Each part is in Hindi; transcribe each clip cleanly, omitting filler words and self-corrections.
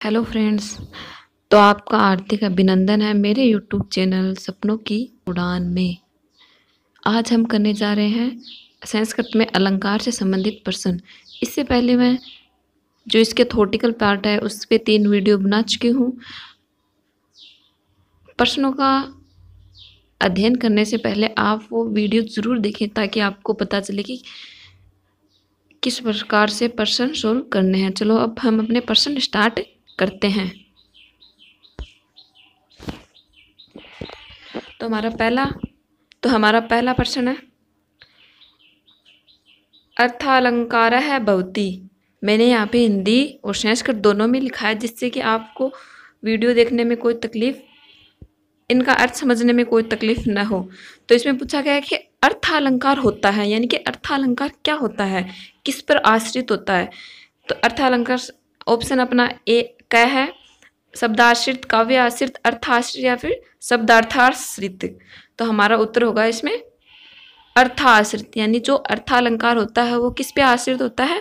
Hello friends. तो आपका हार्दिक अभिनंदन है मेरे यूट्यूब चैनल सपनों की उड़ान में। आज हम करने जा रहे हैं संस्कृत में अलंकार से संबंधित प्रश्न। इससे पहले मैं जो इसके थॉटिकल पार्ट है उस पर 3 वीडियो बना चुकी हूँ। प्रश्नों का अध्ययन करने से पहले आप वो वीडियो ज़रूर देखें ताकि आपको पता चले कि किस प्रकार से प्रश्न सोल्व करने हैं। चलो अब हम अपने प्रश्न स्टार्ट करते हैं। तो हमारा पहला प्रश्न है, अर्थालंकारः भवति। मैंने यहाँ पे हिंदी और संस्कृत दोनों में लिखा है जिससे कि आपको वीडियो देखने में कोई तकलीफ, इनका अर्थ समझने में कोई तकलीफ न हो। तो इसमें पूछा गया है कि अर्थालंकार होता है, यानी कि अर्थालंकार क्या होता है, किस पर आश्रित होता है। तो अर्थालंकार ऑप्शन अपना ए क्या है, शब्दाश्रित, काव्य आश्रित, अर्थाश्रित या फिर शब्दार्थाश्रित। तो हमारा उत्तर होगा इसमें अर्थाश्रित, यानी जो अर्थालंकार होता है वो किस पे आश्रित होता है,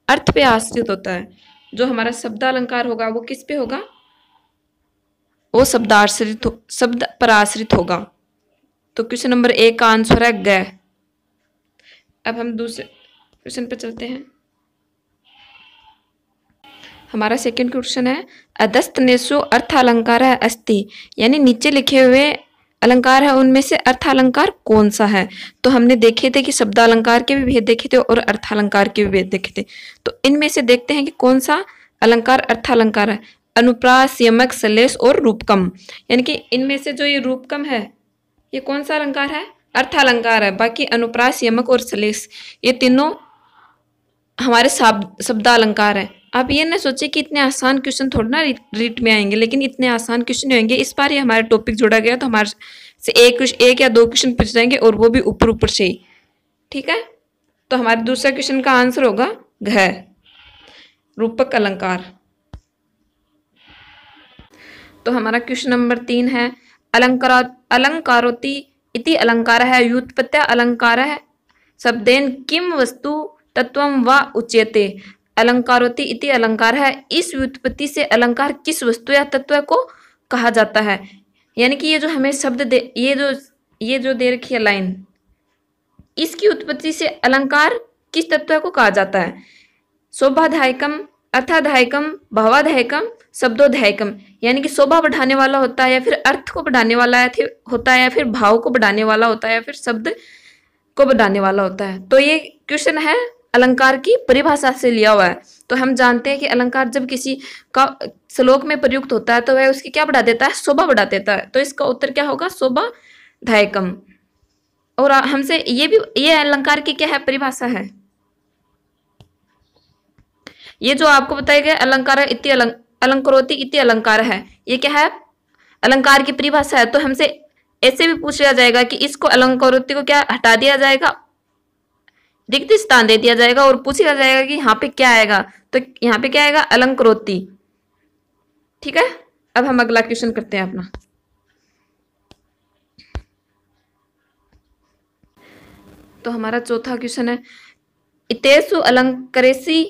अर्थ पे आश्रित होता है। जो हमारा शब्दालंकार होगा वो किस पे होगा, वो शब्द पर आश्रित होगा। तो क्वेश्चन नंबर 1 का आंसर है ग। अब हम दूसरे क्वेश्चन पे चलते हैं। हमारा सेकंड क्वेश्चन है, अधस्तनेषु अर्थालंकारः अस्ति, यानी नीचे लिखे हुए अलंकार है उनमें से अर्थालंकार कौन सा है। तो हमने देखे थे कि शब्दालंकार के भी भेद देखे थे और अर्थालंकार के भी भेद देखे थे। तो इनमें से देखते हैं कि कौन सा अलंकार अर्थालंकार है। अनुप्रास, यमक, सलेश और रूपकम, यानी कि इनमें से जो ये रूपकम है ये कौन सा अलंकार है, अर्थालंकार है। बाकी अनुप्रास, यमक और सलेश ये तीनों हमारे शब्दालंकार है। आप ये ना सोचे कि इतने आसान क्वेश्चन थोड़ा ना रीट में आएंगे, लेकिन इतने आसान क्वेश्चन नहीं होंगे। इस बार ये हमारा टॉपिक जोड़ा गया तो हमारे से एक या 2 क्वेश्चन पूछ जाएंगे और वो भी ऊपर से ही, ठीक है। तो हमारे दूसरा क्वेश्चन का आंसर होगा घ, रूपक अलंकार। तो हमारा क्वेश्चन नंबर 3 है, अलंकारोति इति अलंकारः व्युत्पत्त्या अलंकारः शब्देन किम वस्तु तत्वं वा उच्यते। अलंकारोति इति अलंकार है, इस व्युत्पत्ति से अलंकार किस वस्तु या तत्व को कहा जाता है। यानी कि ये जो हमें शब्द ये जो दे रखी है लाइन, इसकी उत्पत्ति से अलंकार किस तत्व को कहा जाता है। शोभाधायकम, अर्थाधायकम, भावाधायकम, शब्दोधायकम, यानी कि शोभा बढ़ाने वाला होता है या फिर अर्थ को बढ़ाने वाला होता है या फिर भाव को बढ़ाने वाला होता है या फिर शब्द को बढ़ाने वाला होता है। तो ये क्वेश्चन है अलंकार की परिभाषा से लिया हुआ है। तो हम जानते हैं कि अलंकार जब किसी का श्लोक में प्रयुक्त होता है तो वह उसकी क्या बढ़ा देता है, शोभा बढ़ा देता है। तो इसका उत्तर क्या होगा, शोभाधायकम। और हमसे ये अलंकार की क्या है, परिभाषा है। ये जो आपको बताया गया अलंकारोति इति अलंकार है, ये क्या है, अलंकार की परिभाषा है। तो हमसे ऐसे भी पूछा जाएगा कि इसको अलंकारोति को क्या हटा दिया जाएगा, रिक्त स्थान दे दिया जाएगा और पूछा जाएगा कि यहाँ पे क्या आएगा। तो यहाँ पे क्या आएगा, अलंकारोति, ठीक है। अब हम अगला क्वेश्चन करते हैं अपना। तो हमारा चौथा क्वेश्चन है, इतेषु अलंकारेषु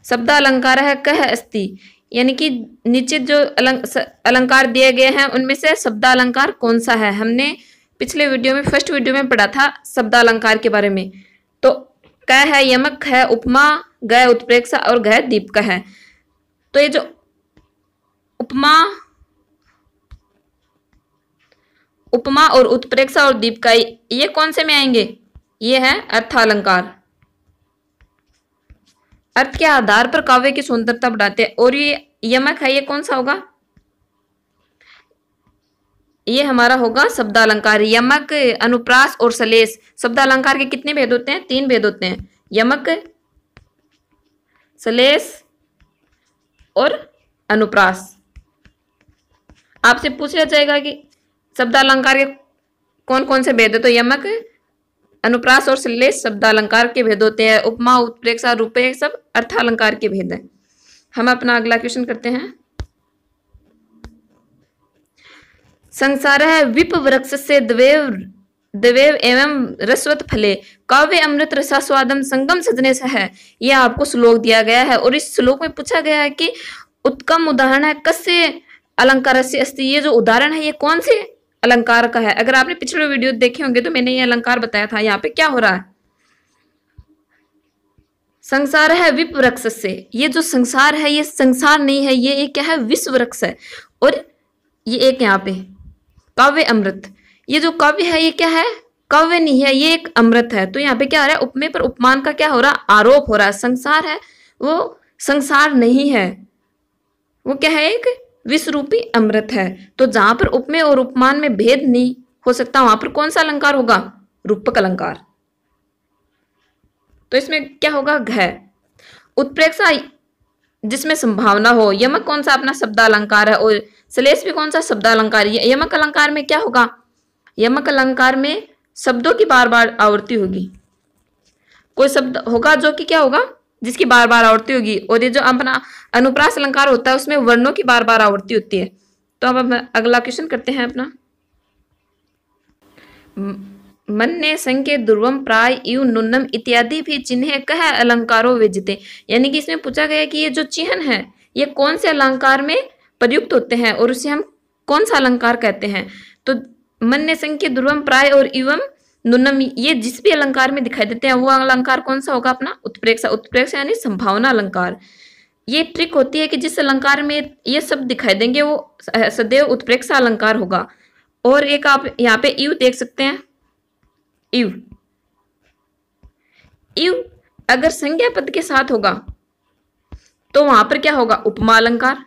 शब्दालंकारः कः अस्ति, यानी कि नीचे जो अलंकार दिए गए हैं उनमें से शब्दालंकार कौन सा है। हमने पिछले वीडियो में, फर्स्ट वीडियो में पढ़ा था शब्दालंकार के बारे में। तो क है, यमक है, उपमा, ग उत्प्रेक्षा और घ दीपक है। तो ये जो उपमा और उत्प्रेक्षा और दीपका, ये कौन से में आएंगे, ये है अर्थालंकार। अर्थ के आधार पर काव्य की सुंदरता बढ़ाते हैं। और ये यमक है, ये कौन सा होगा, ये हमारा होगा शब्दालंकार। यमक, अनुप्रास और सलेश, शब्दालंकार के कितने भेद होते हैं, 3 भेद होते हैं, यमक, सलेश और अनुप्रास। आपसे पूछा जाएगा कि शब्दालंकार के कौन कौन से भेद है, तो यमक, अनुप्रास और सलेश शब्दालंकार के भेद होते हैं। उपमा, उत्प्रेक्षा, रूपक सब अर्थालंकार के भेद है। हम अपना अगला क्वेश्चन करते हैं। संसारः विपवृक्षस्य देवेव एवं रसवत फले काव्य अमृत रसास्वादम संगम सजने से है। यह आपको श्लोक दिया गया है और इस श्लोक में पूछा गया है कि उत्तम उदाहरण है कस्य अलंकार से अस्ति। ये जो उदाहरण है ये कौन से अलंकार का है? अगर आपने पिछले वीडियो देखे होंगे तो मैंने ये अलंकार बताया था। यहाँ पे क्या हो रहा है? संसार है विपवृक्ष से। ये जो संसार है ये संसार नहीं है, ये एक क्या है? विश्व वृक्ष है। और ये एक यहाँ पे काव्य अमृत, ये जो काव्य है ये क्या है? काव्य नहीं है, ये एक अमृत है। तो यहाँ पे क्या हो रहा है? उपमेय पर उपमान का क्या हो रहा है? आरोप हो रहा है। संसार है वो संसार नहीं है, वो क्या है? एक विश्व रूपी अमृत है। तो जहां पर उपमेय और उपमान में भेद नहीं हो सकता वहां पर कौन सा अलंकार होगा? रूपक अलंकार। तो इसमें क्या होगा? घ। उत्प्रेक्षा जिसमें संभावना हो। यमक कौन सा अपना शब्द अलंकार है और श्लेष भी कौन सा शब्द अलंकार है? यमक अलंकार में क्या होगा? यमक अलंकार में शब्दों की बार बार आवृत्ति होगी। कोई शब्द होगा जो कि क्या होगा? जिसकी बार बार आवृत्ति होगी। और ये जो अपना अनुप्रास अलंकार होता है उसमें वर्णों की बार बार आवृत्ति होती है। तो अब हम अगला क्वेश्चन करते हैं अपना। मन्ने संके ध्रुवम प्राय इव नुन्नम इत्यादि भी चिन्ह कह अलंकारों विजते। यानी कि इसमें पूछा गया कि ये जो चिन्ह है ये कौन से अलंकार में प्रयुक्त होते हैं और उसे हम कौन सा अलंकार कहते हैं? तो मन्ने संके ध्रुवम प्राय और इवम नुन्नम, ये जिस भी अलंकार में दिखाई देते हैं वो अलंकार कौन सा होगा? अपना उत्प्रेक्षा। उत्प्रेक्षा यानी संभावना अलंकार। ये ट्रिक होती है कि जिस अलंकार में ये सब दिखाई देंगे वो सदैव उत्प्रेक्षा अलंकार होगा। और एक आप यहाँ पे इव देख सकते हैं। इव, इव अगर संज्ञा पद के साथ होगा तो वहां पर क्या होगा? उपमा अलंकार।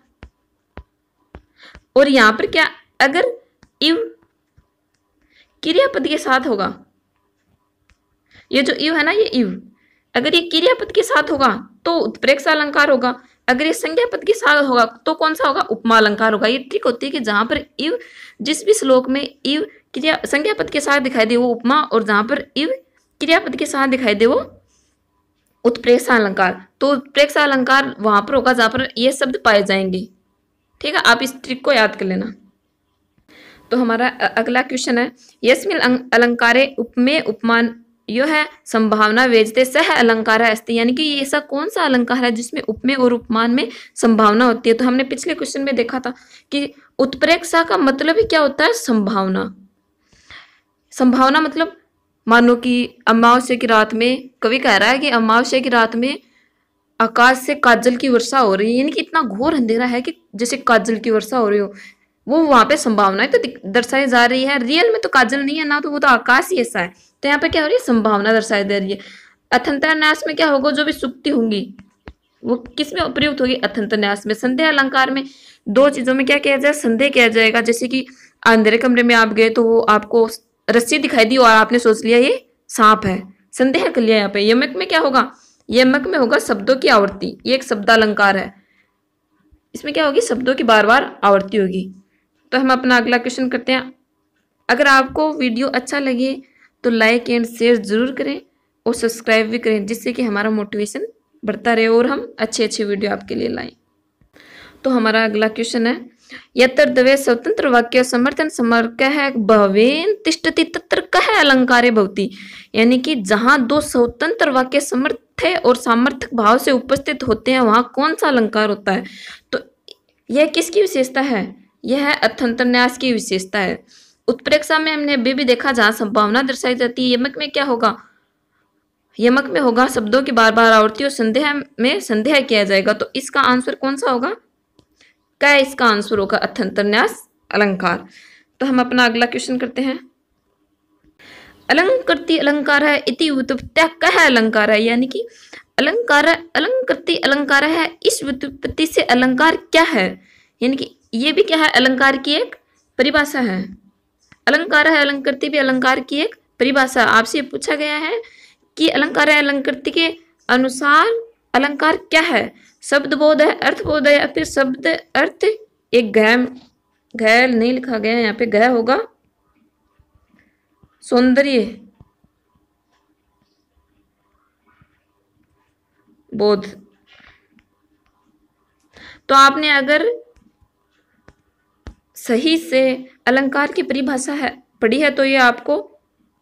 और यहां पर क्या? अगर इव क्रियापद के साथ होगा, ये जो इव है ना, ये इव अगर ये क्रियापद के साथ होगा तो उत्प्रेक्षा अलंकार होगा। अगर ये संज्ञा पद के साथ होगा तो कौन सा होगा? उपमा अलंकार होगा। ये ट्रिक होती है कि जहां पर इव जिस भी श्लोक में इव क्रिया संज्ञा पद के साथ दिखाई दे वो उपमा, और जहां पर इव क्रियापद के साथ दिखाई दे वो उत्प्रेक्षा अलंकार। तो उत्प्रेक्षा अलंकार वहां पर होगा जहां पर ये शब्द पाए जाएंगे। ठीक है, आप इस ट्रिक को याद कर लेना। तो हमारा अगला क्वेश्चन है यस्मिन अलंकारे उपमेय उपमान यो है संभावना वेजते सह अलंकार अस्ति। यानी कि ये ऐसा कौन सा अलंकार है जिसमें उपमेय और उपमान में संभावना होती है? तो हमने पिछले क्वेश्चन में देखा था कि उत्प्रेक्षा का मतलब ही क्या होता है? संभावना। संभावना मतलब मानो कि अमावस्या की रात में, कवि कह रहा है कि अमावस्या की रात में आकाश से काजल की वर्षा हो रही है, यानी कि इतना घोर अंधेरा है कि जैसे काजल की वर्षा हो रही हो, वो वहां पे संभावना तो दर्शाई जा रही है। रियल में तो काजल नहीं है ना, तो वो तो आकाश ही ऐसा है। तो यहाँ पे क्या हो रही है? संभावना दर्शाई दे रही है। अथंतरन्यास में क्या होगा? जो भी सुक्ति होंगी वो किस में प्रयुक्त होगी? अथंतरन्यास में। संदेह अलंकार में दो चीजों में क्या किया जाए? संदेह किया जाएगा। जैसे कि अंधेरे कमरे में आप गए तो वो आपको रस्सी दिखाई दी और आपने सोच लिया ये सांप है, संदेह कर लिया। यहाँ पे यमक में क्या होगा? यमक में होगा शब्दों की आवर्ती। ये एक शब्द अलंकार है, इसमें क्या होगी? शब्दों की बार बार आवर्ती होगी। तो हम अपना अगला क्वेश्चन करते हैं। अगर आपको वीडियो अच्छा लगे तो लाइक एंड शेयर जरूर करें और सब्सक्राइब भी करें, जिससे कि हमारा मोटिवेशन बढ़ता रहे और हम अच्छे अच्छे वीडियो आपके लिए लाएं। तो हमारा अगला क्वेश्चन है यत्र द्वे स्वतंत्र वाक्य समर्थन समर्क है भवेन तिष्ठति तत्र कह अलंकारे भवति। यानी कि जहां दो स्वतंत्र वाक्य समर्थ है और सामर्थक भाव से उपस्थित होते हैं वहां कौन सा अलंकार होता है? तो यह किसकी विशेषता है? यह है अथंतरन्यास की विशेषता है। उत्प्रेक्षा में हमने अभी भी देखा जहां संभावना दर्शाई जाती है। यमक में क्या होगा? यमक में होगा शब्दों की बार बार आवर्ती और संदेह में संदेह किया जाएगा। तो इसका आंसर कौन सा होगा? क्या इसका आंसर होगा? अथंतरन्यास अलंकार। तो हम अपना अगला क्वेश्चन करते हैं। अलंकृति अलंकार है इति व्युत्पत्त्या कह अलंकार है। यानी कि अलंकार अलंकृति अलंकार है, इस व्युत्पत्ति से अलंकार क्या है? यानी कि ये भी क्या है? अलंकार की एक परिभाषा है। अलंकार है अलंकृति भी अलंकार की एक परिभाषा। आपसे पूछा गया है कि अलंकार है अलंकृति के अनुसार अलंकार क्या है? शब्द बोध है, अर्थ बोध है, या फिर शब्द अर्थ एक गह नहीं लिखा गया है, यहाँ पे गह होगा सौंदर्य बोध। तो आपने अगर सही से अलंकार की परिभाषा है पढ़ी है तो ये आपको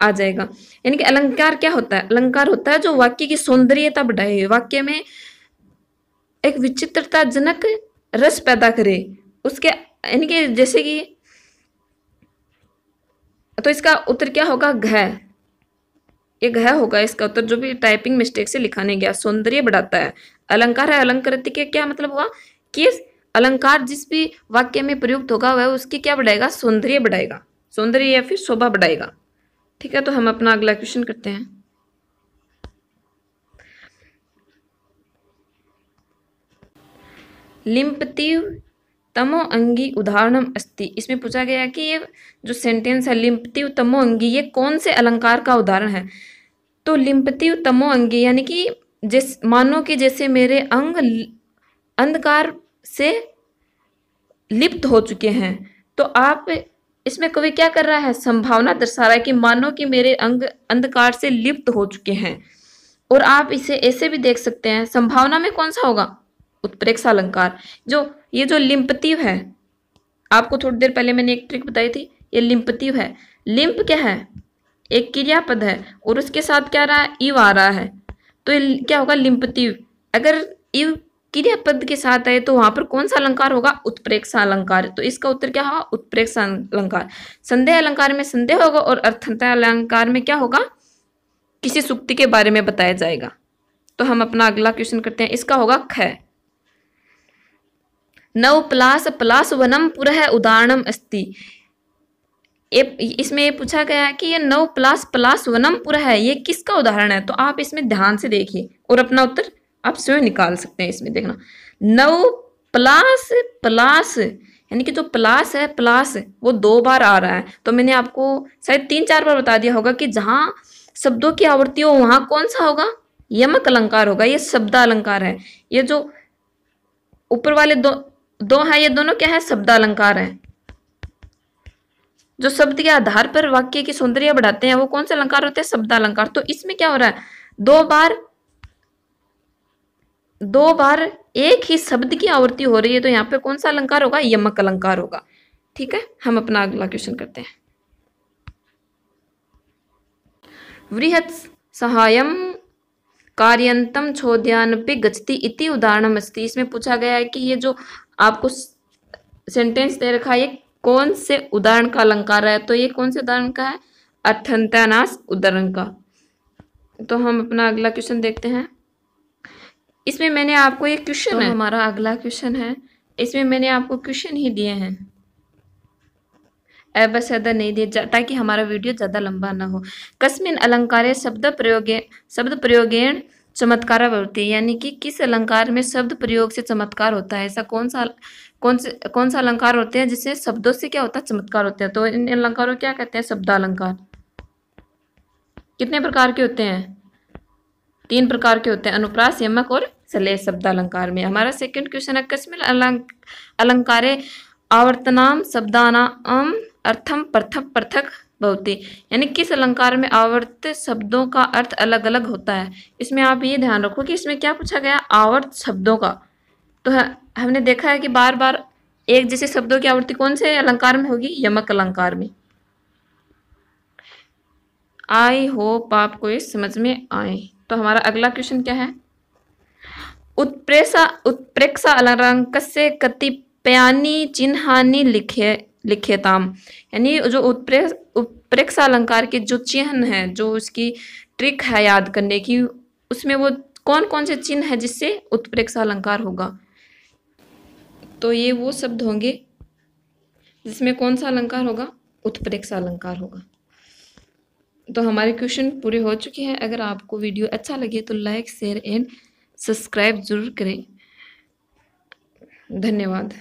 आ जाएगा। यानी कि अलंकार क्या होता है? अलंकार होता है जो वाक्य की सौंदर्यता बढ़ाए, वाक्य में एक विचित्रता जनक रस पैदा करे उसके, यानी कि जैसे कि, तो इसका उत्तर क्या होगा? घ। ये घ होगा इसका उत्तर, जो भी टाइपिंग मिस्टेक से लिखा नहीं गया। सौंदर्य बढ़ाता है, अलंकार है। अलंकृत के क्या मतलब हुआ कि अलंकार जिस भी वाक्य में प्रयुक्त होगा वह उसकी क्या बढ़ाएगा? सौंदर्य बढ़ाएगा, सौंदर्य या फिर शोभा बढ़ाएगा। ठीक है, तो हम अपना अगला क्वेश्चन करते हैं। लिम्पतिव तमो अंगी उदाहरणम अस्ति। इसमें पूछा गया है कि ये जो सेंटेंस है लिम्पतिव तमो अंगी, ये कौन से अलंकार का उदाहरण है? तो लिम्पतिव तमो अंगी यानी कि मानो कि जैसे मेरे अंग अंधकार से लिप्त हो चुके हैं। तो आप इसमें कवि क्या कर रहा है? संभावना दर्शा रहा है कि मानो कि मेरे अंग अंधकार से लिप्त हो चुके हैं। और आप इसे ऐसे भी देख सकते हैं, संभावना में कौन सा होगा? उत्प्रेक्षा अलंकार। जो ये जो लिम्पतिव है, आपको थोड़ी देर पहले मैंने एक ट्रिक बताई थी, ये लिम्पतिव है। लिम्प क्या है? एक क्रियापद है और उसके साथ क्या रहा है? इव आ रहा है, तो ये क्या होगा? लिम्पतिव। अगर इव क्रियापद के साथ आए तो वहां पर कौन सा अलंकार होगा? उत्प्रेक्षा अलंकार। तो इसका उत्तर क्या होगा? उत्प्रेक्षा अलंकार। संदेह अलंकार में संदेह होगा और अर्थंता अलंकार में क्या होगा? किसी सुक्ति के बारे में बताया जाएगा। तो हम अपना अगला क्वेश्चन करते हैं, इसका होगा ख। नव प्लास प्लास वनम पुरः उदाहरणम अस्ति। इसमें ये पूछा गया है कि ये नव प्लास प्लास वनम पुरः है, ये किसका उदाहरण है? तो आप इसमें ध्यान से देखिए और अपना उत्तर आप स्वयं निकाल सकते हैं। इसमें देखना, नव प्लास प्लास यानी कि जो प्लास है, प्लास वो 2 बार आ रहा है। तो मैंने आपको शायद 3-4 बार बता दिया होगा कि जहां शब्दों की आवृत्ति हो वहां कौन सा होगा? यमक अलंकार होगा। ये शब्दालंकार है। ये जो ऊपर वाले दो है, ये दोनों क्या है? शब्दालंकार है। जो शब्द के आधार पर वाक्य की सौंदर्य बढ़ाते हैं वो कौन से अलंकार होते हैं? शब्दालंकार। तो इसमें क्या हो रहा है? 2 बार एक ही शब्द की आवृत्ति हो रही है, तो यहाँ पे कौन सा अलंकार होगा? यमक अलंकार होगा। ठीक है, हम अपना अगला क्वेश्चन करते हैं। वृहत् सहायम कार्यंतम छोद्यानपि गच्छति इति उदाहरणम अस्ति। इसमें पूछा गया है कि ये जो आपको सेंटेंस दे रखा है, ये कौन से उदाहरण का अलंकार है? तो ये कौन से उदाहरण का है? अर्थंतानास उदाहरण का। तो हम अपना अगला क्वेश्चन देखते हैं। इसमें मैंने आपको एक क्वेश्चन है, हमारा अगला क्वेश्चन है, इसमें मैंने आपको क्वेश्चन ही दिए हैं, बस ज़्यादा नहीं दिए ताकि हमारा वीडियो ज़्यादा लंबा ना हो। कस्मिन अलंकारे शब्द प्रयोगेण चमत्कार भवति। यानी कि किस अलंकार में शब्द प्रयोग से चमत्कार होता है? ऐसा कौन सा अलंकार होते हैं जिससे शब्दों से क्या होता है? चमत्कार होते हैं। तो इन अलंकारों क्या कहते हैं? शब्दालंकार। कितने प्रकार के होते हैं? 3 प्रकार के होते हैं, अनुप्रास, यमक और श्लेष शब्दालंकार में। हमारा सेकंड क्वेश्चन है, कस्मिन अलंकारे आवर्तनाम शब्दानाम अर्थम पृथक पृथक भवति। यानी किस अलंकार में आवर्त शब्दों का अर्थ अलग अलग होता है? इसमें आप ये ध्यान रखो कि इसमें क्या पूछा गया? आवर्त शब्दों का। तो हमने देखा है कि बार बार एक जैसे शब्दों की आवृत्ति कौन से अलंकार में होगी? यमक अलंकार में। आई होप आपको ये समझ में आए। तो हमारा अगला क्वेश्चन क्या है? उत्प्रेक्षा अलंकस्य कतिपयानि चिन्हानि लिख्यताम। यानी जो उत्प्रेक्षा अलंकार के जो चिन्ह है, जो उसकी ट्रिक है याद करने की, उसमें वो कौन कौन से चिन्ह है जिससे उत्प्रेक्षा अलंकार होगा? तो ये वो शब्द होंगे जिसमें कौन सा अलंकार होगा? उत्प्रेक्षा अलंकार होगा। तो हमारे क्वेश्चन पूरे हो चुके हैं। अगर आपको वीडियो अच्छा लगे तो लाइक, शेयर एंड सब्सक्राइब जरूर करें। धन्यवाद।